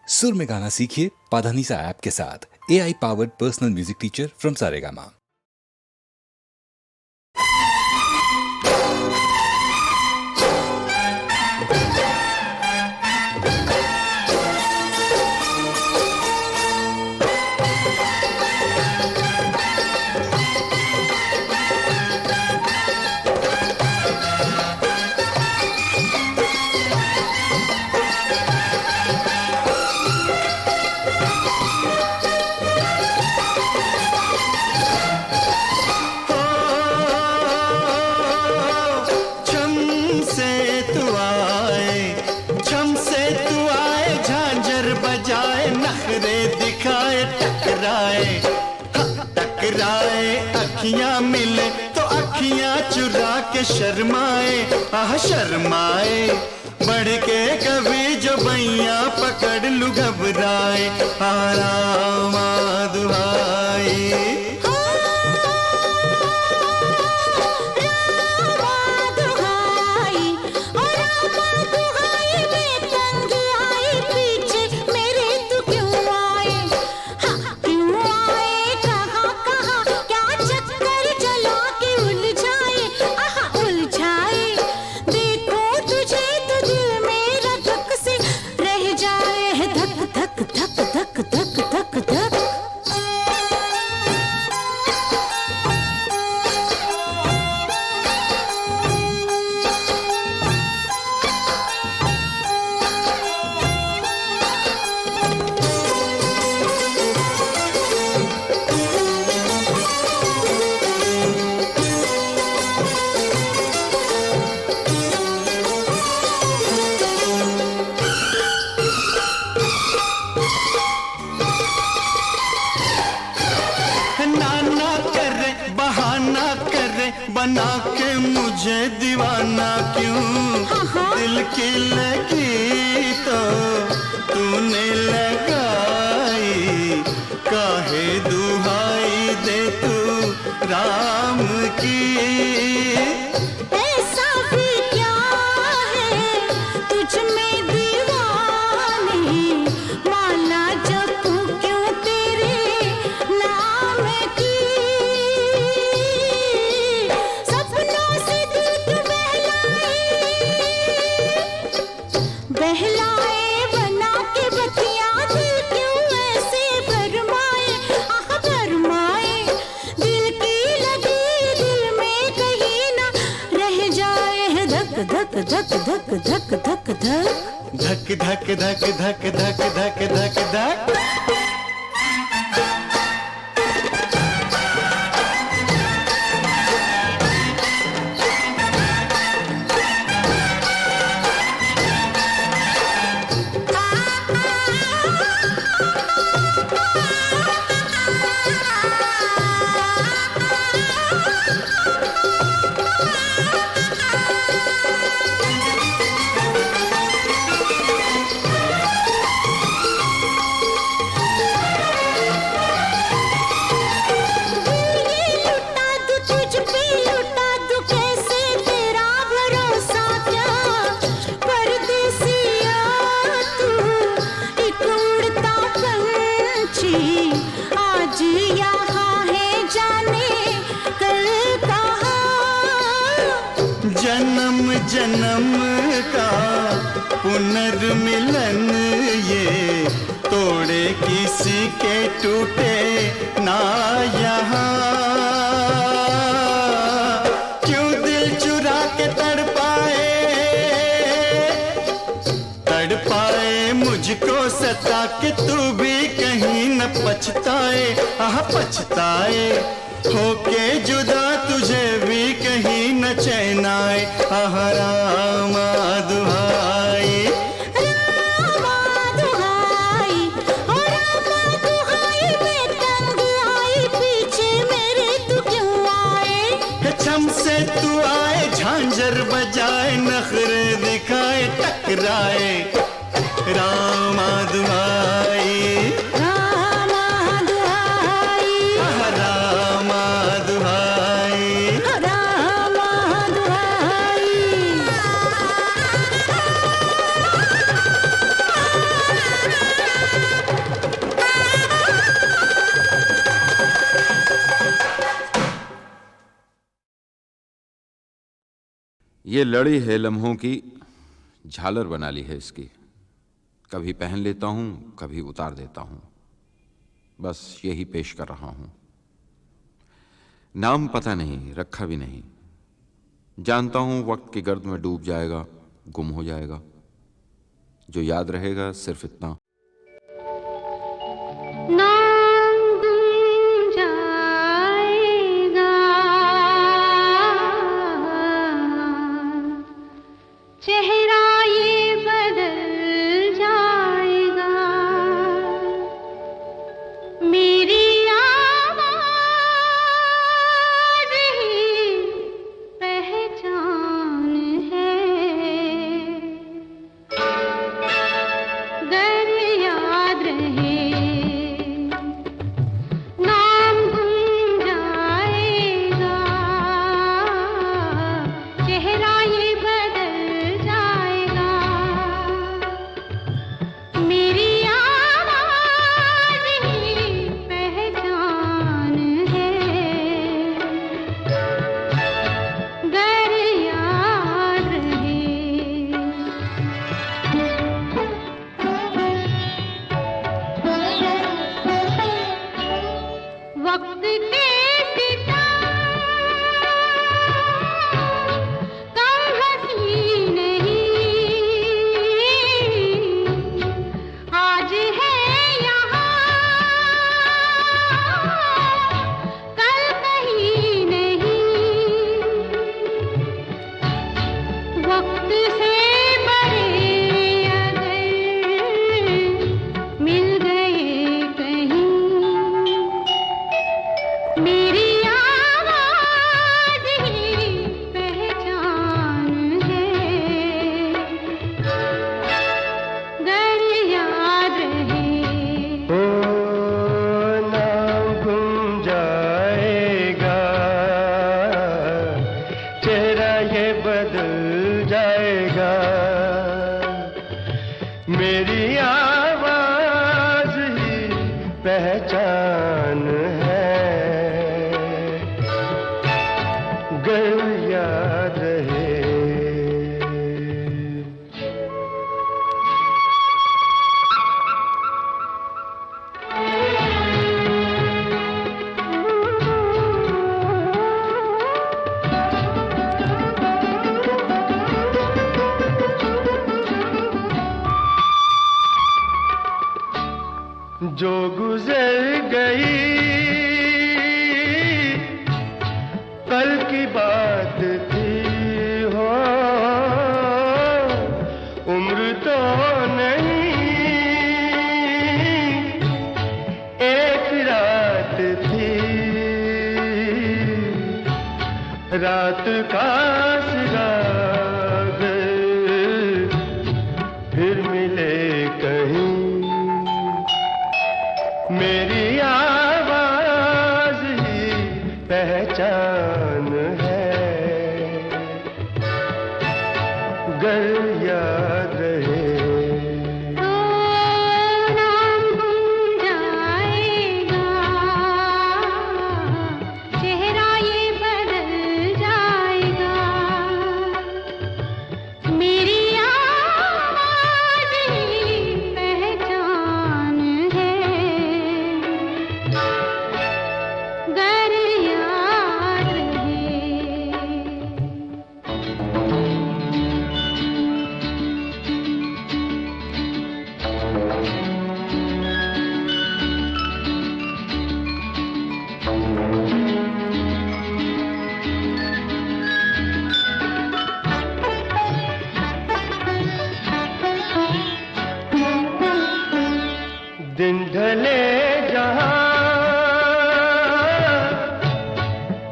सुर में गाना सीखिए पाधानीसा ऐप के साथ। AI powered personal music teacher from Saregama. अखियां मिले तो अखियां चुरा के शर्माए, आह शर्माए। बढ़ के कभी जो बैया पकड़ लू घबराए, आराम दुहाई। बना के मुझे दीवाना क्यों, दिल की लगी तो तूने लगाई। काहे दुहाई दे तू राम की। ऐसा भी क्या है तुझ में दीवानी, माला जपू क्यों तेरे नाम की। बहलाए बना के बतिया, दिल क्यों ऐसे भरमाए, आह भरमाए। दिल की लगी दिल में कहीं ना रह जाए, धक धक धक धक धक धक धक धक धक धक धक धक धक धक धक। आज यहाँ है जाने कल कहाँ। जन्म जन्म का पुनर्मिलन ये तोड़े किसी के टूटे ना यहाँ। क्यों दिल चुरा के तड़पाए मुझको सता के तू भी कहीं न पछताए, आह पछताए। होके जुदा तुझे भी कहीं न चैन आए, आह रामा दुहाई। रामा दुहाई, ओ रामा दुहाई, मैं तंग आई पीछे मेरे तू क्यों आए। छम से तू आए झांझर बजाए, नखरे दिखाए टकराए, रामा दुहाई। रामा दुहाई, रामा दुहाई, रामा दुहाई। ये लड़ी है लम्हों की, झालर बना ली है इसकी। कभी पहन लेता हूं, कभी उतार देता हूं, बस यही पेश कर रहा हूं। नाम पता नहीं, रखा भी नहीं। जानता हूं वक्त की गर्द में डूब जाएगा, गुम हो जाएगा। जो याद रहेगा सिर्फ इतना, नाम गुम जाएगा, चेहरा ये बदल जाएगा, मेरी आवाज़ ही पहचान है। गर याद रहे, नाम गुम जाएगा, चेहरा ये बदल जाएगा, मेरी आवाज़ ही पहचान है। गर याद रहे, वक्त के सितम कम हंसी नहीं, आज है यहाँ, कल कहीं नहीं। वक्त से बड़े अगर मिल गए कहीं, मेरी आवाज़ ही पहचान है। गर याद रहे, ओ नाम गुम जाएगा, चेहरा ये बदल जाएगा, मेरी आवाज़ ही पहचान है। गर याद रहे, जो गुजर गई कल की बात थी हो, उम्र तो नहीं एक रात थी, रात का सिराग फिर मिले कहीं, मेरी आवाज़ ही पहचान है। गर याद रहे, नाम गुम जाएगा, चेहरा ये बदल जाएगा, मेरी आवाज़ ही पहचान है। गर याद रहे, दिन ढले जहाँ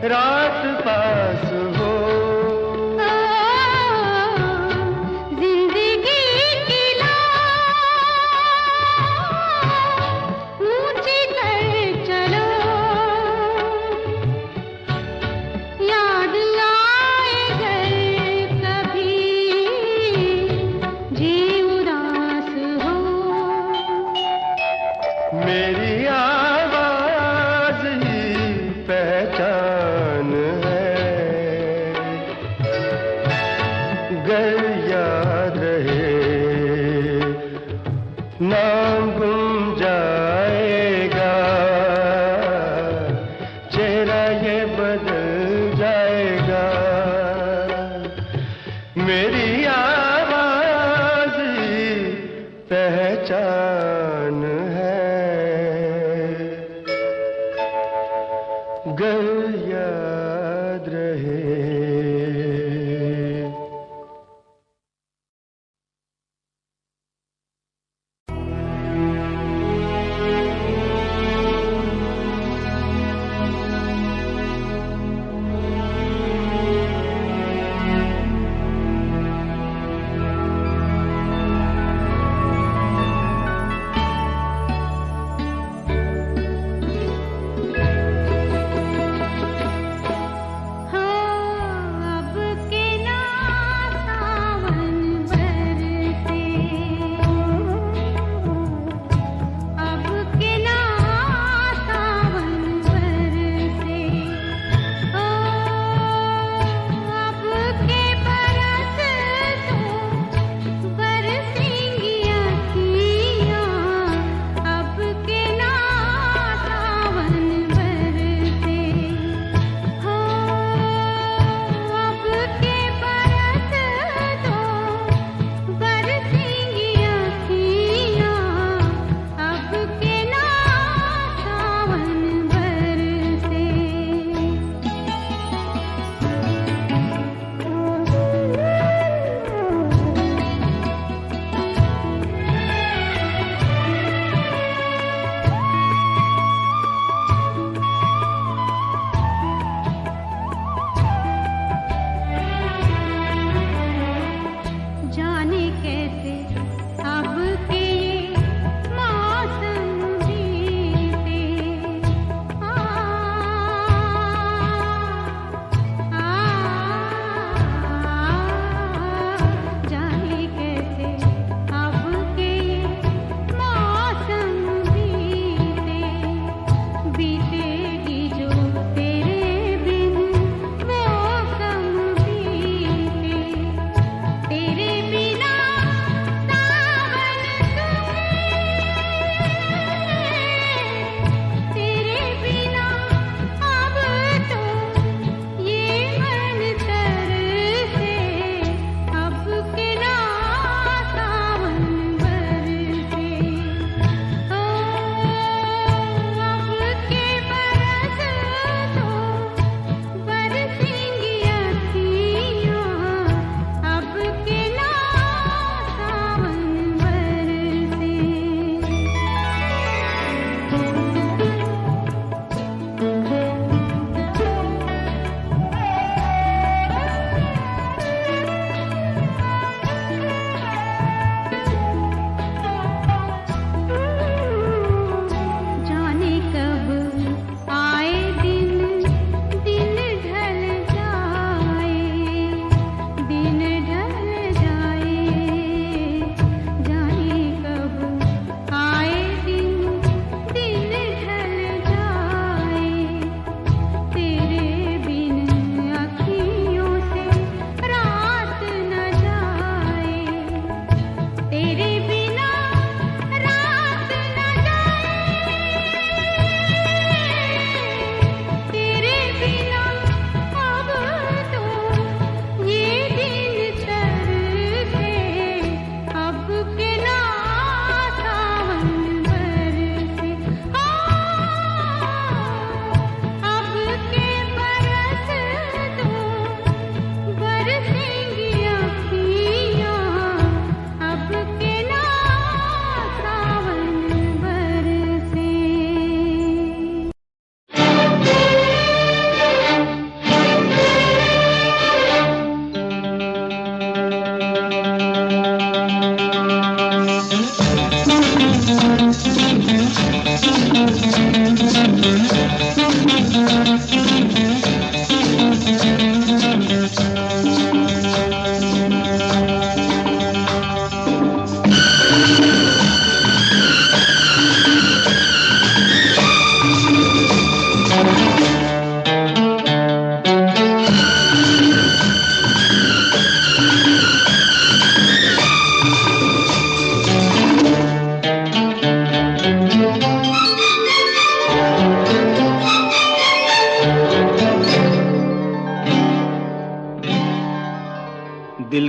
रात पास हो, जिंदगी की लौ ऊंची कर चलो, याद आए घर कभी जी उदास हो, मेरी आवाज़ ही पहचान है। नाम गुम जाएगा, चेहरा ये बदल जाएगा, मेरी आवाज पहचान है, गर याद रहे।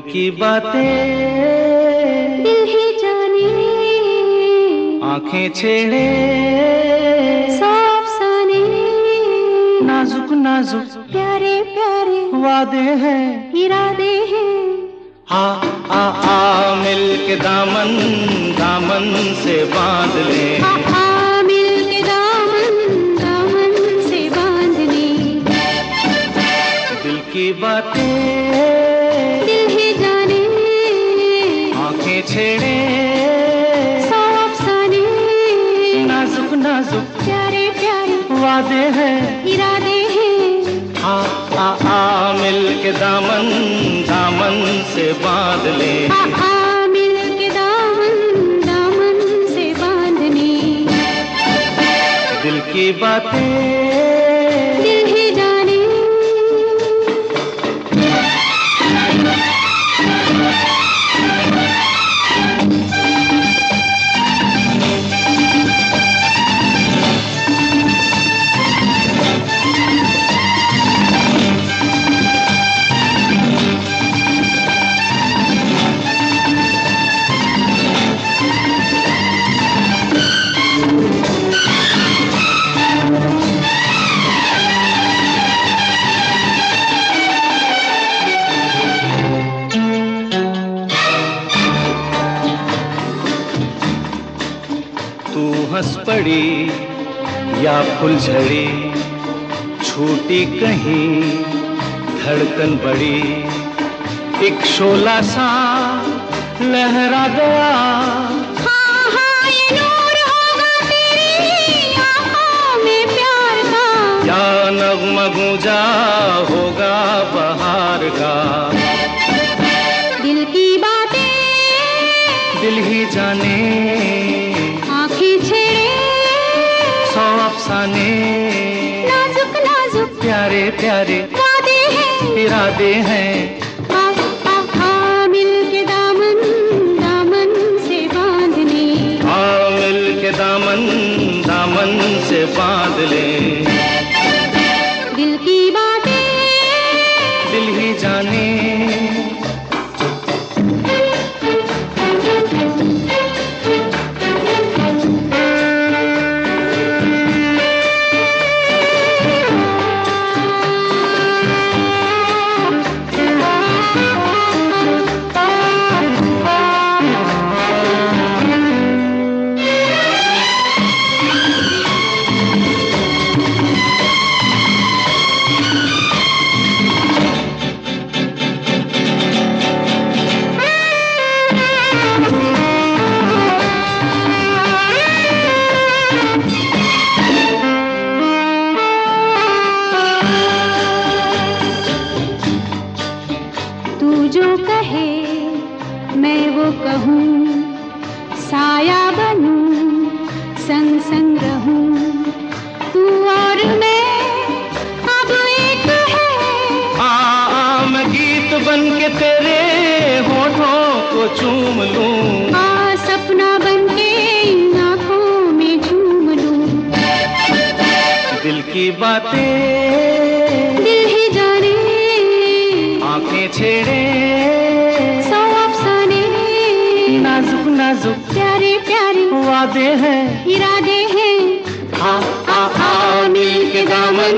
की बातें दिल ही जाने, आंखें छेड़े सौ अफसाने, नाजुक नाजुक प्यारे प्यारे वादे हैं, इरादे हैं। आ आ आ मिल के दामन दामन से बांध ले, आ मिल के दामन दामन से बांध ले। दिल की बातें दिल ही जाने, आंखें छेड़े सौ अफसाने, नाजुक नाजुक प्यारे प्यारे वादे हैं, इरादे हैं। आ आ आ मिल के दामन दामन से बांध ले, आ मिल के दामन दामन से बांधने। दिल की बातें दिल ही जाने, तू हंस पड़ी या फुलझड़ी, छूटी कहीं धड़कन बड़ी, एक शोला सा लहरा गया। हाँ हाँ ये नूर होगा तेरी आँखों में प्यार का, या नगमा गूंजा होगा बहार का। दिल की बातें दिल ही जाने, आँखें छेड़े सौ अफसाने, नाजुक नाजुक प्यारे प्यारे वादे हैं, इरादे हैं। आ मिल के दामन दामन से बांधने। आ मिल के दामन दामन से बांध ले, दिल की बातें दिल ही जाने। तू जो कहे मैं वो कहूँ, साया बनूं संग संग रहूं। तू और मैं अब एक है, मैं गीत बन के तेरे होठों को चूम लूं, सपना बन के आँखों में झूम लूं। दिल की बातें दिल ही जाने, आंखें छेड़े सौ अफसाने, नाजुक नाजुक प्यारे प्यारे वादे हैं। इरादे हैं। आ आ आ मिल के दामन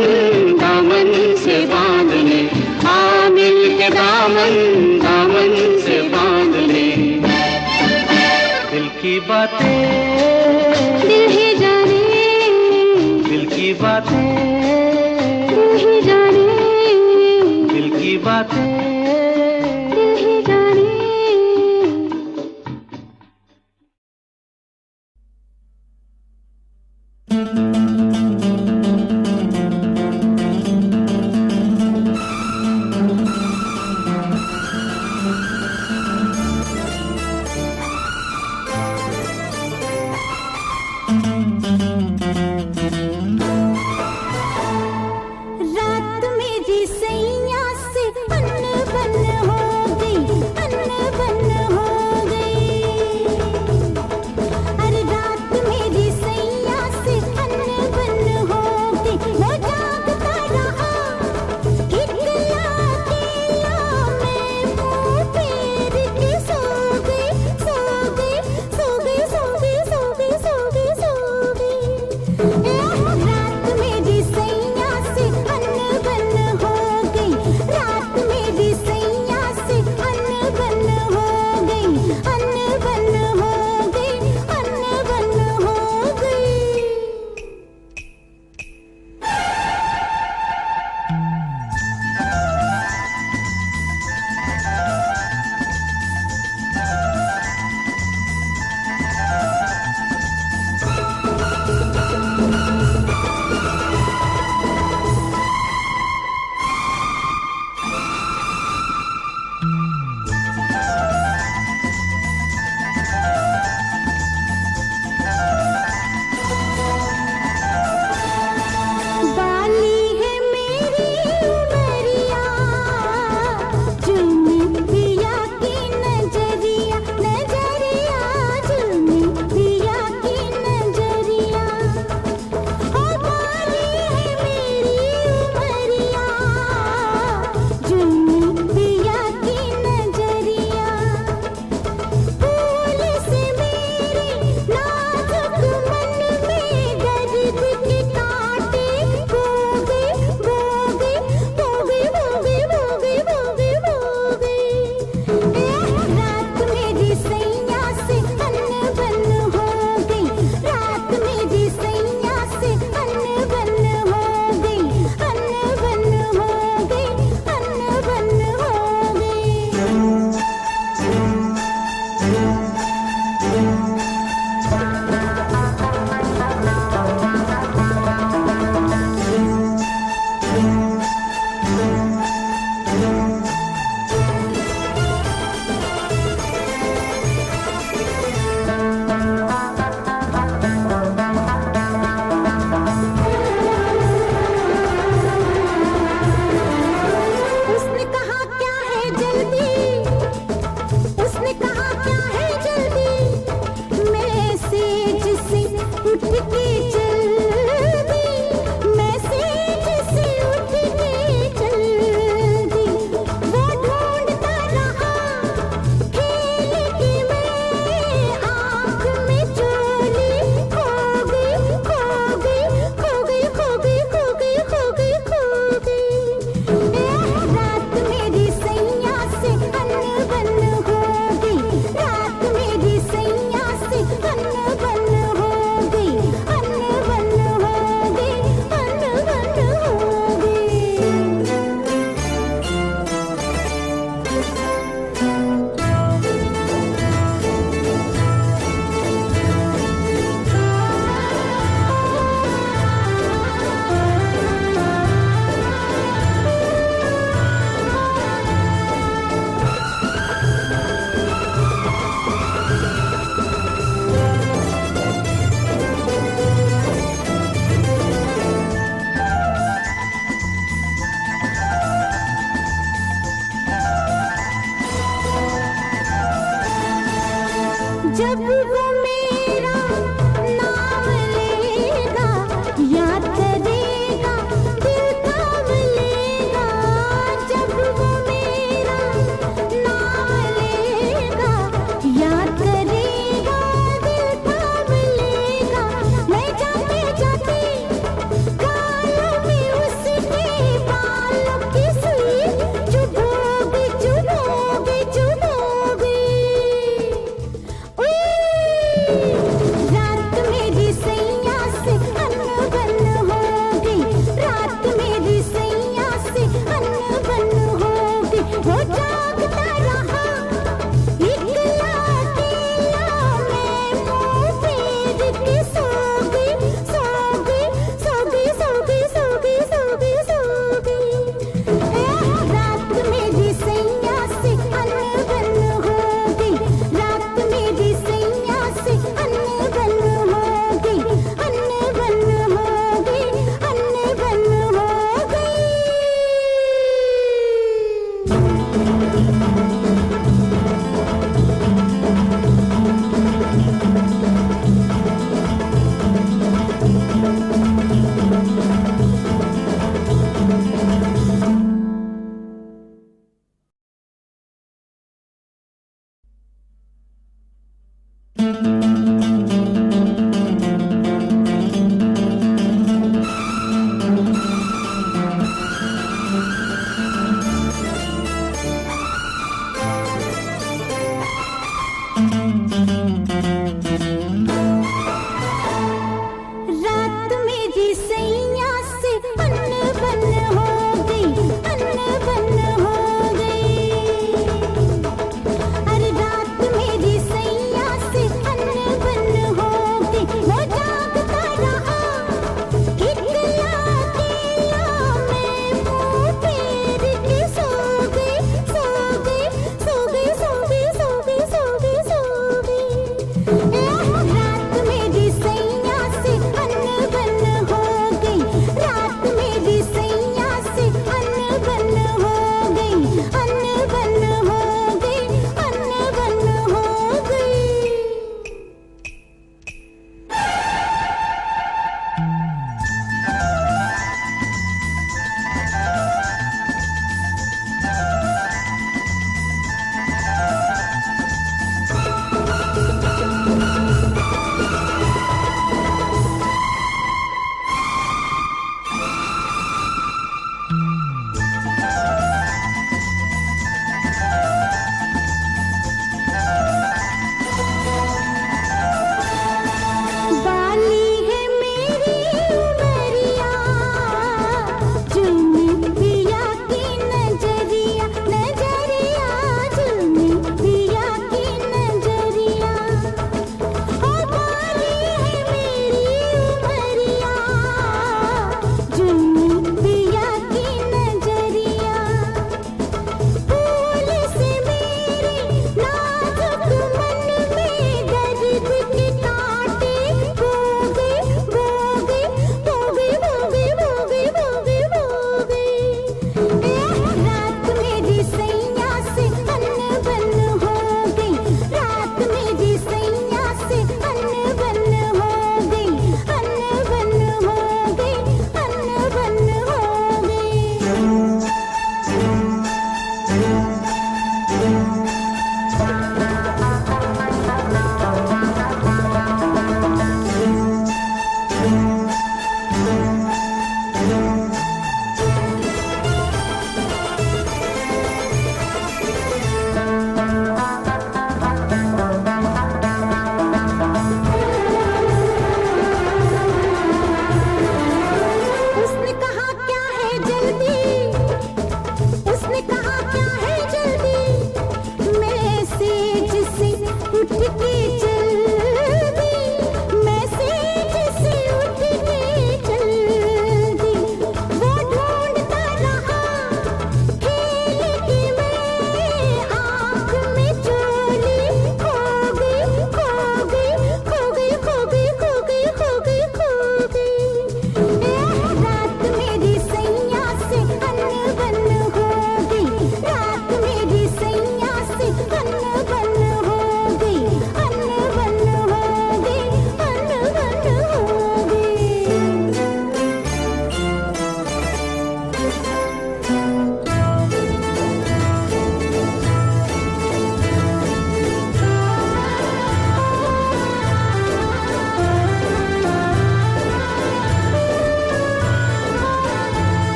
दामन से बांध ले, आ मिल के दामन दामन से बांध ले। दिल की बातें दिल ही जाने, दिल की बातें दिल ही जाने, दिल की बातें। दिल ही जाने। रात मेरी सैया से बन बन हो गई, बन बन हो गई। अरे रात मेरी सैया से बन बन हो गई। वो जागता रहा, कितला किला मैं मुँह पे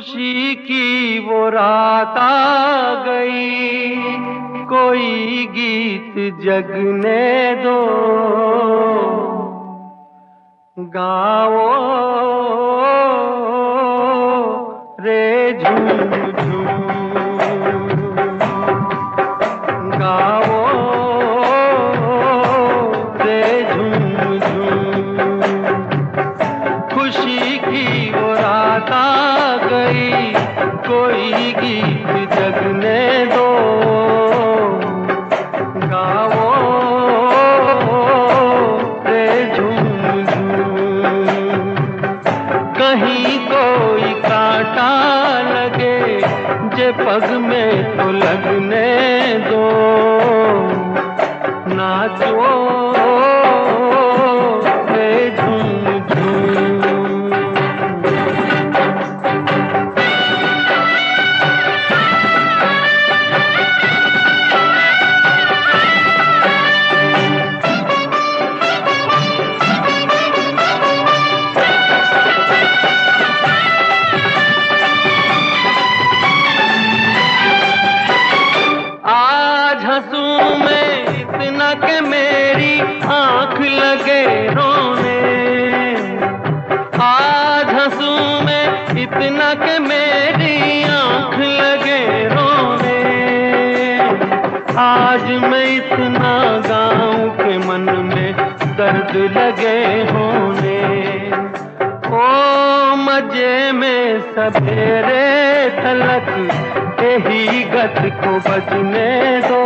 खुशी की वो रात आ गई, कोई गीत जगने दो, गाओ रे झूम झूम, गाओ रे झूम झूम। खुशी की वो रात आ गई, कोई गीत जगने दो, गाओ रे झूम झूम। कहीं कोई कांटा लगे जे पग में तो लगने दो, नाचो रे झूम झूम। आज हंसूं मैं इतना कि मेरी आंख लगे रोने, आज हंसूं मैं इतना कि मेरी आंख लगे रोने। आज मैं इतना गाऊं कि मन में दर्द लगे होने। ओ मजे में सवेरे तलक यही गत को बजने दो,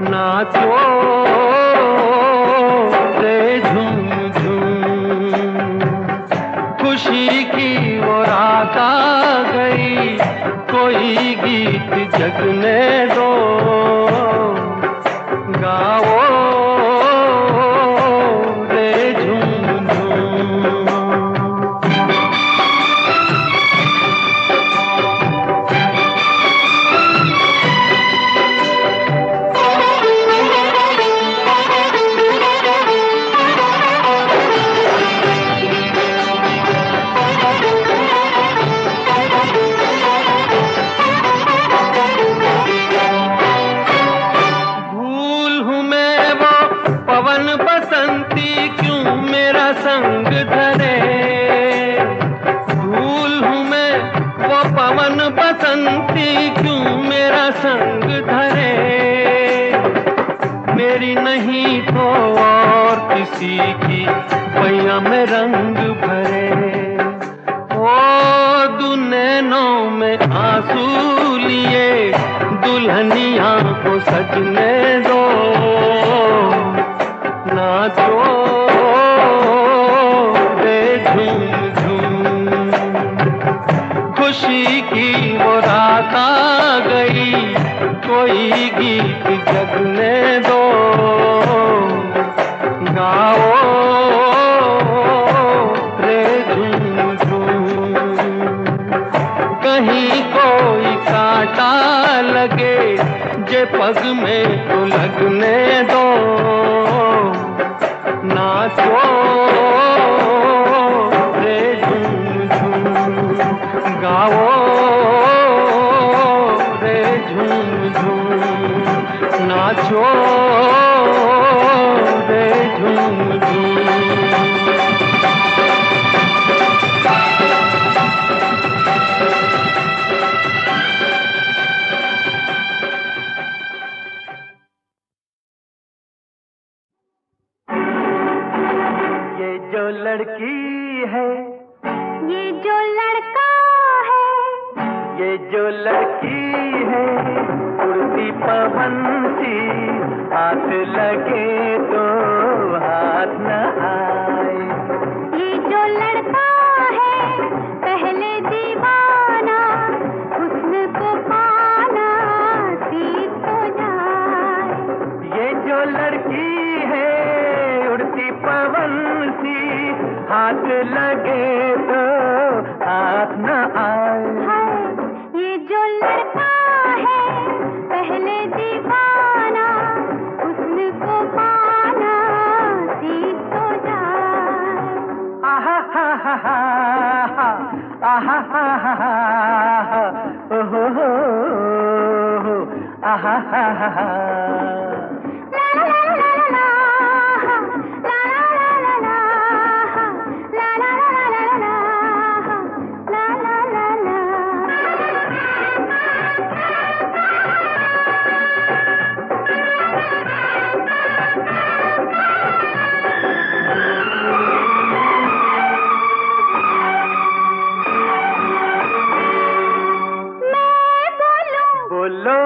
नाचो रे झूम झूम। खुशी की वो रात आ गई, कोई गीत जगने दो, गाओ रे झूम झूम। बसंती क्यों मेरा संग धरे, भूल हूँ मैं वो पवन बसंती क्यों मेरा संग धरे। मेरी नहीं तो और किसी की पैया में रंग भरे। ओ दुनैनों में आंसू लिए दुल्हनिया को सजने दो, नाचो रे झूम झूम। खुशी की वो रात आ गई, कोई गीत जगने दो, गाओ रे झूम झूम। कहीं कोई कांटा लगे जे पग में तो लगने दो, नाचो रे झूम झूम, गाओ रे झूम झूम, नाचो रे झूम झूम। जो लड़की है, ये जो लड़का है, ये जो लड़की है, उड़ती पवन सी, हाथ लगे तो हाथ न आए। ये जो लड़का है पहले दीवाना, हुस्न को पाना सीख तो जाए। ये जो लड़की है उड़ती पवन सी, हाथ लगे तो हाथ न आए। ये जो लड़का है पहले दीवाना, हुस्न को पाना सीख तो जाए। आहा हा हा हा, आहा हा हा हा ओ हो आहा हा हा हा बोलो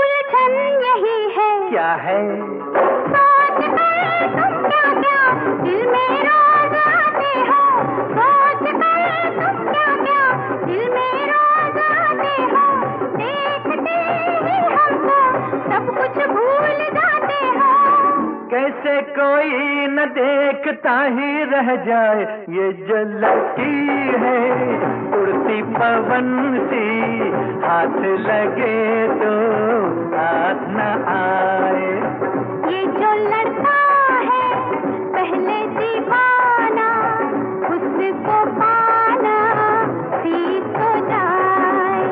उलझन यही है क्या है सोच कर तुम क्या क्या दिल में रोज आते हो सोच कर तुम क्या क्या दिल में रोज आते हो देखते ही हमको सब कुछ भूल जाते हो कैसे कोई न देखता ही रह जाए ये जो लड़की है उड़ती पवन सी हाथ लगे तो हाथ न आए ये जो लड़का है पहले दीवाना उसको पाना सीख तो जाए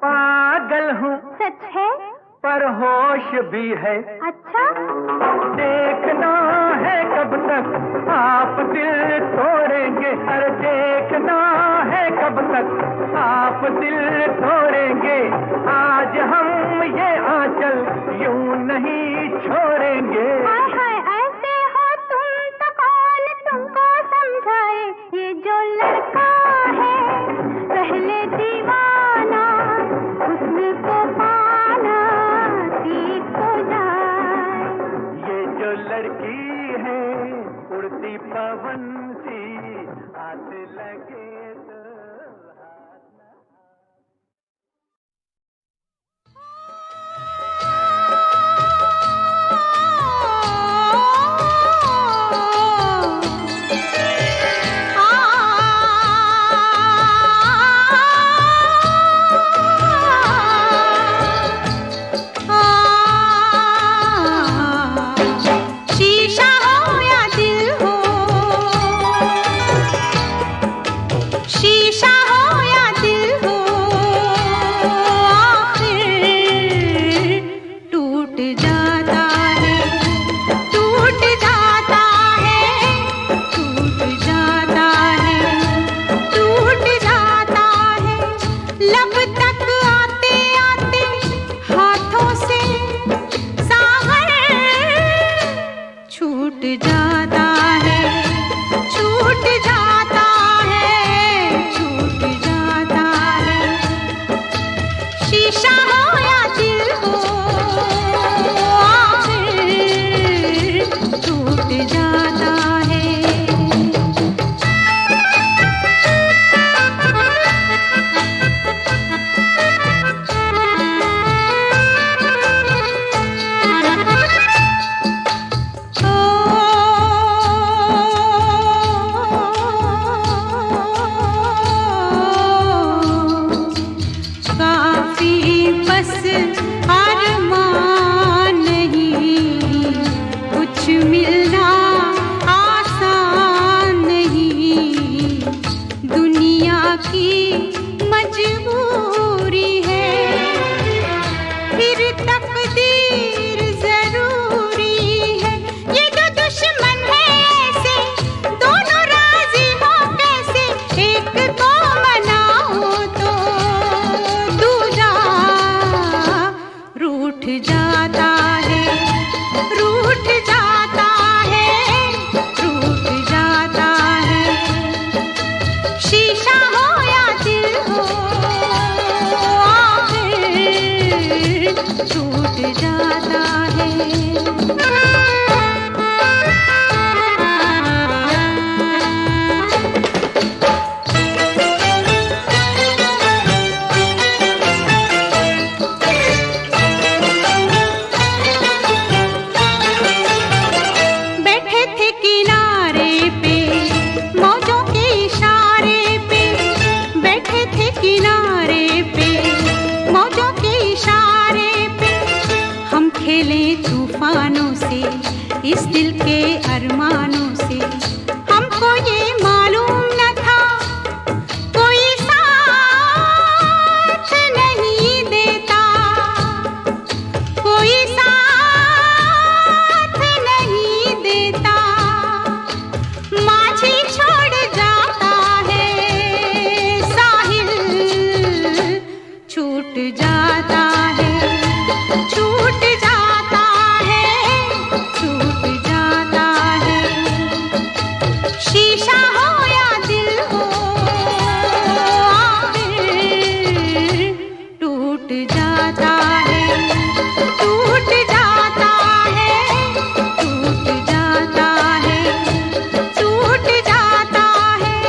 पागल हूँ सच है पर होश भी है अच्छा देखना है कब तक आप दिल तोड़ेंगे अरे देखना है कब तक आप दिल तोड़ेंगे आज हम ये आंचल यूं नहीं छोड़ेंगे हाय हाय ऐसे हो तुम तो कौन तुमको समझाए ये जो लड़का है पहले दीवाना उसको पाना सीख तो जाए ये जो लड़की है उड़ती पवन सी हाथ लगे तो हाथ न शीशा हो या दिल हो खेले तूफानों से, इस दिल के अरमानों से। हमको ये मालूम न था कोई साथ नहीं देता, कोई साथ नहीं देता। माझी छोड़ जाता है साहिल, छूट जाता है, छूट जाता है, छूट जाता है। शीशा हो या दिल हो, आखिर टूट जाता है, टूट जाता है, टूट जाता है, टूट जाता है।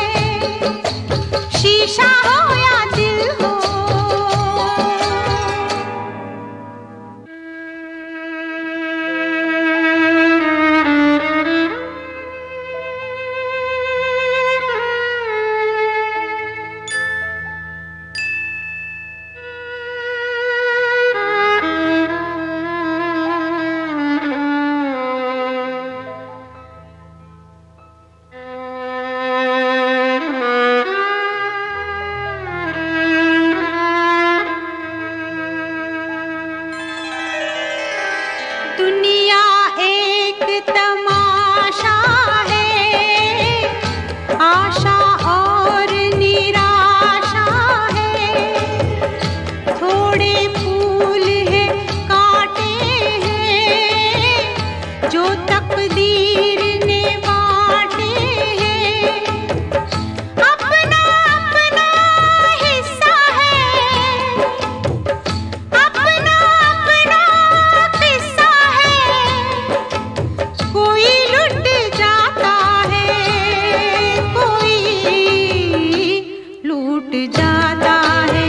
शीशा हो या दिल हो। दुनिया एक तमाशा है, आशा और निराशा है। थोड़े फूल है, कांटे हैं, जो तकदीर ने बांटे हैं। अपना अपना हिस्सा है, अपना अपना किस्सा है। कोई लुट जाता है, कोई लूट जाता है,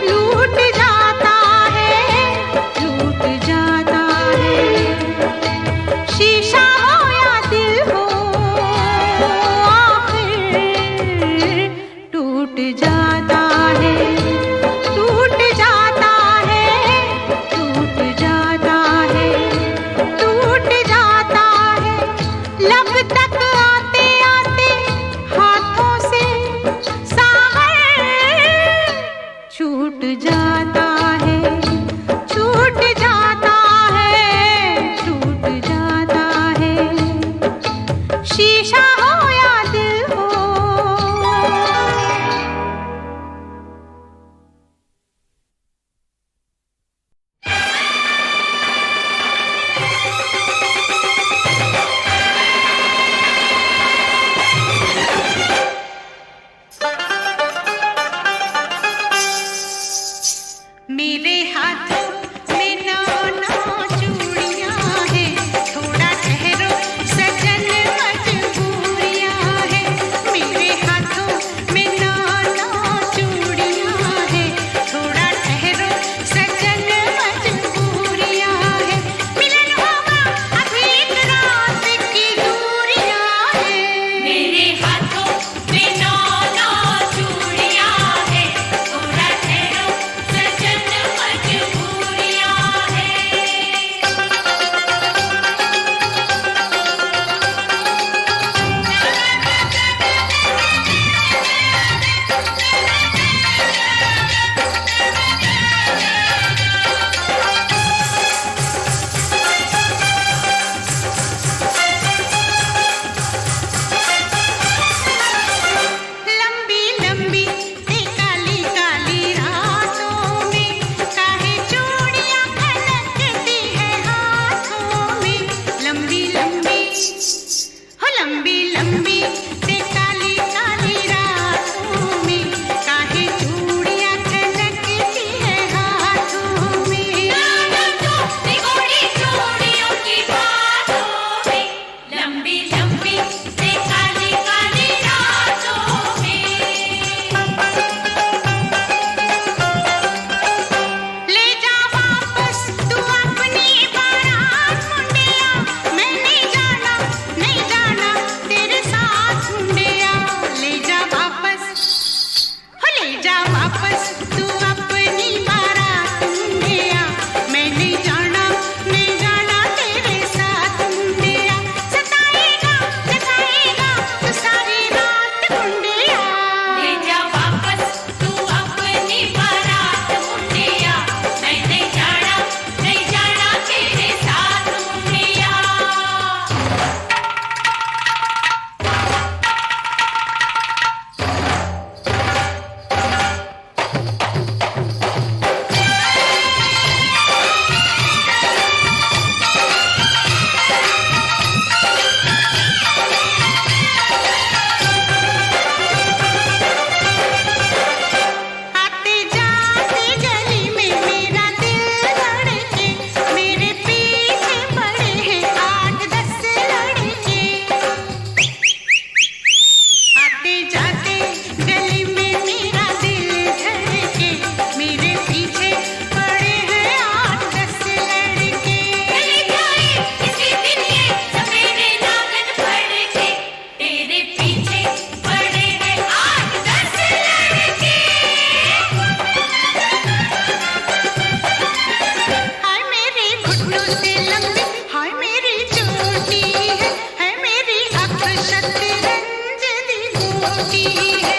लूट जाता है, लूट जाता है। शीशा हो या दिल हो, आखिर टूट जाता है, टूट जाता है, टूट जाता है, टूट जाता है। लब तक आते आते हाथों से सागर छूट जाता है, छूट जाता है, छूट जाता है। शीशा हो या दिल हो। मेरे हाथों में नाना चूड़ियां हैं, थोड़ा ठहरो सजन मजबूरियां हैं। मेरे हाथों में नाना चूड़ियां हैं, थोड़ा ठहरो सजन मजबूरियां हैं। मिलन होगा अभी एक रात की दूरियां हैं। मेरे हाथों में नाना चूड़ियां हैं, थोड़ा ठहरो सजन मजबूरियां हैं। लंबी लंबी ते काली काली रातों में काहे चूड़ियां खनकती है हाथों में। लंबी लंबी हो, लंबी लंबी ते काली काली रातों में काहे चूड़ियां खनकती है हाथों में। निगोड़ी चूड़ियों की बातों में, लंबी लंबी ते काली काली रातों में। ले जा वापस तू अपनी बारात मुंडिया, मैं नहीं जाना तेरे साथ छोटी है।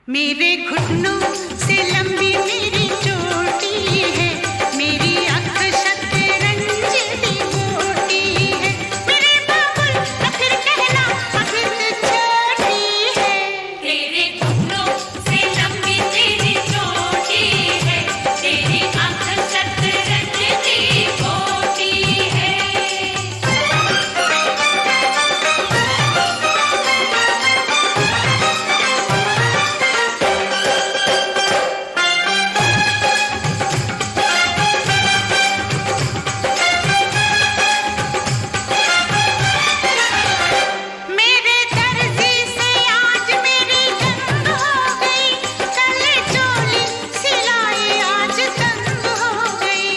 मेरे घुटनों से लंबी मेरी चोटी है, मेरी आँख शतरंज दी मोटी है। मेरे बाबुल तो फिर कहना अभी तो छोटी है। तेरे घुटनों से लंबी तेरी चोटी है, तेरी आँख शतरंज दी मोटी है। मेरे दर्जी से आज मेरी जंग हो गई, कल चोली सिलाई आज तंग हो गई।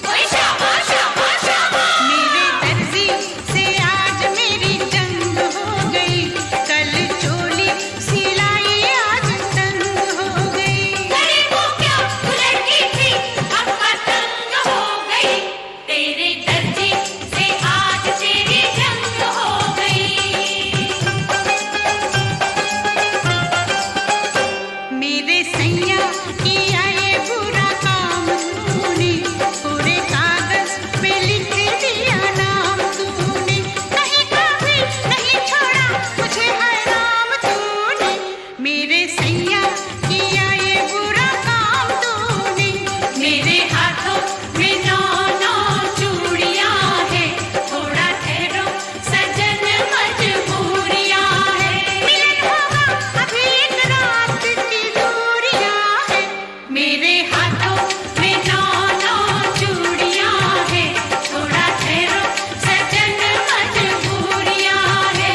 ओए शाबाश शाबाश शाबाश। मेरे दर्जी से आज मेरी जंग हो गई, कल चोली सिलाई आज तंग हो गई। अरे वो क्या लड़की थी अब पतंग हो गई, तेरे दर्जी से आज तेरी जंग हो गई। मेरे सैया किया ये बुरा काम तूने, पूरे कागज पे लिख दिया नाम तूने। नहीं कभी नहीं छोड़ा मुझे हराम तूने, मेरे सैया किया ये बुरा काम तूने। मेरे हाथों में 9 चूड़ियां है, थोड़ा ठहरो सजन मजबूरियां है। मिलन होगा अभी एक रात की दूरियां है, मेरे हाथों में 9 चूड़ियां है, थोड़ा ठहरो सजन मजबूरियां है।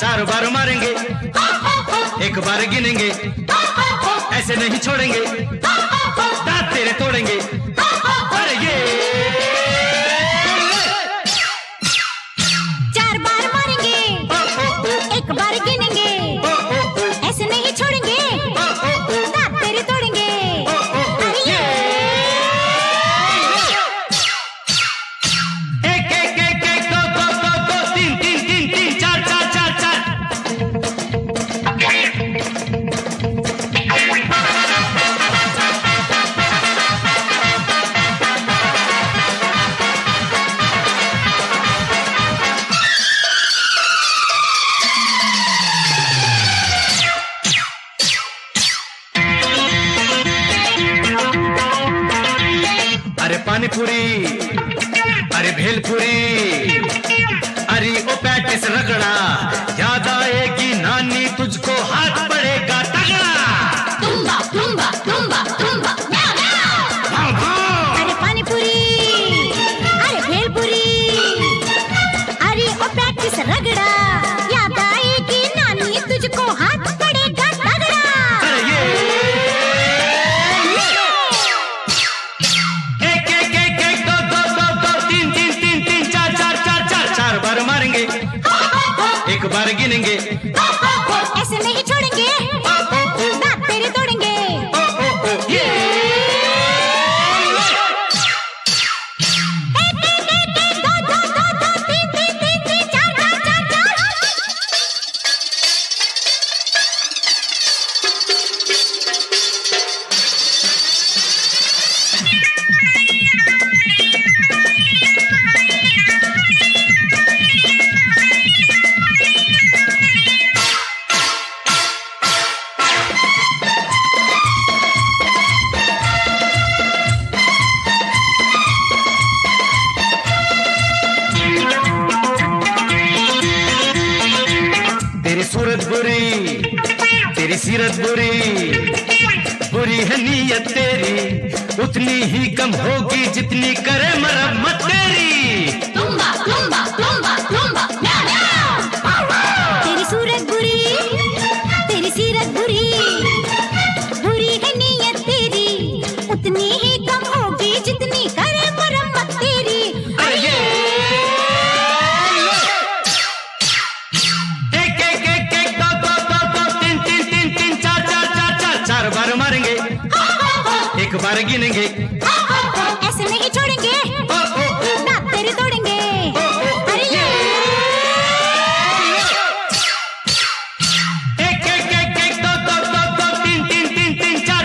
चार बार मारेंगे, एक बार गिनेंगे, ऐसे नहीं छोड़ेंगे, दांत तेरे तोड़ेंगे। अरे ये 4 बार मारेंगे, एक बार गिनेंगे, ऐसे नहीं छोड़ेंगे, दांत तेरे तोड़ेंगे। अरे ये एक एक एक एक दो दो दो दो तीन तीन तीन तीन चार चार चार चार। अरे पानी पूरी, अरे भेलपुरी, अरे ओ पैटिस रगड़ा, याद आएगी नानी तुझको, हाथ पड़ेगा तगड़ा। तुम्बा तुम्बा तुम्बा तुम्बा म्याऊ म्याऊ। भाव भाव। अरे पानी पूरी, अरे भेलपुरी, अरे ओ पैटिस रगड़ा, याद आएगी नानी तुझको, हाथ पड़ेगा तगड़ा। अरे ये एक एक एक एक दो दो दो दो तीन तीन तीन तीन चार चार चार चार। 4 बार मारेंगे, एक बार गिनेंगे, ऐसे नहीं छोड़ेंगे, बुरी है नीयत तेरी, उतनी ही कम होगी जितनी करे मरम्मत तेरी। तुम्बा तुम्बा तुम्बा तुम्बा तेरी सूरत बुरी, तेरी सीरत बुरी, बुरी है नीयत तेरी, उतनी ही कम होगी जितनी करे मरम्मत तेरी। अरे एक दो तीन चार बार मारेंगे, एक बार गिनेंगे, ऐसे नहीं छोड़ेंगे, दांत तेरे तोड़ेंगे। अरे ये एक दो तीन चार।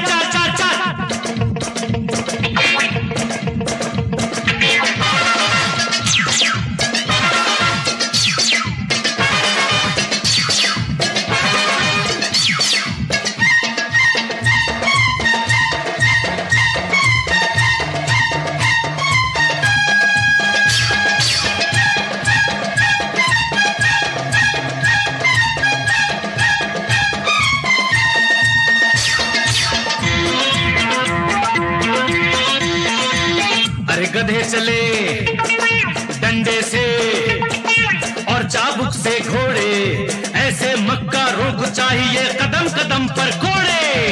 अरे गधे चले डंडे से और चाबुक से घोड़े, ऐसे मक्का रोग चाहिए कदम कदम पर कोड़े।